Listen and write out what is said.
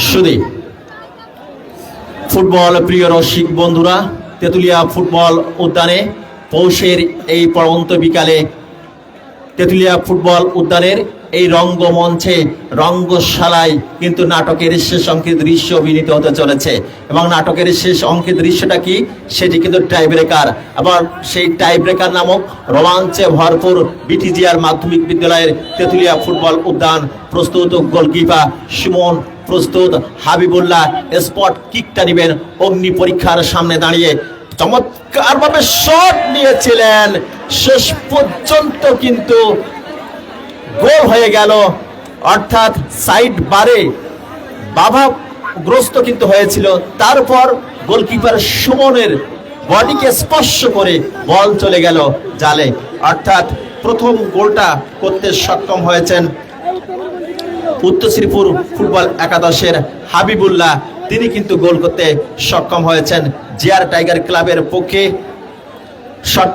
শুধু ফুটবল প্রিয় রসিক বন্ধুরা, তেতুলিয়া ফুটবল উদ্যানে পৌষের এই পড়ন্ত বিকালে তেতুলিয়া ফুটবল উদ্যানের এই রঙ্গমঞ্চে রঙ্গশালায় কিন্তু নাটকের শেষ অঙ্কের দৃশ্য অভিনীত হতে চলেছে। এবং নাটকের শেষ অঙ্কের দৃশ্যটা কি, সেটি কিন্তু টাই ব্রেকার। আবার সেই টাই ব্রেকার নামক রোমাঞ্চে ভরপুর বিটিজিআর মাধ্যমিক বিদ্যালয়ের তেতুলিয়া ফুটবল উদ্যান। প্রস্তুত গোলকিপার সুমন, প্রস্তুত হাবিবুল্লাহ। স্পট কিকটা নেবেন অগ্নি পরীক্ষার সামনে দাঁড়িয়ে। চমৎকার ভাবে শট নিয়েছিলেন, শেষ পর্যন্ত কিন্তু গোল হয়ে গেল। অর্থাৎ সাইড বারে বাধাগ্রস্ত কিন্তু হয়েছিল, তারপর গোলকিপার সুমনের বডিকে স্পর্শ করে বল চলে গেল জালে। অর্থাৎ প্রথম গোলটা করতে সক্ষম হয়েছেন উত্তর শ্রীপুর ফুটবল একাদশের হাবিবুল্লাহ। তিনি কিন্তু গোল করতে সক্ষম হয়েছেন জিআর টাইগার ক্লাবের পক্ষে।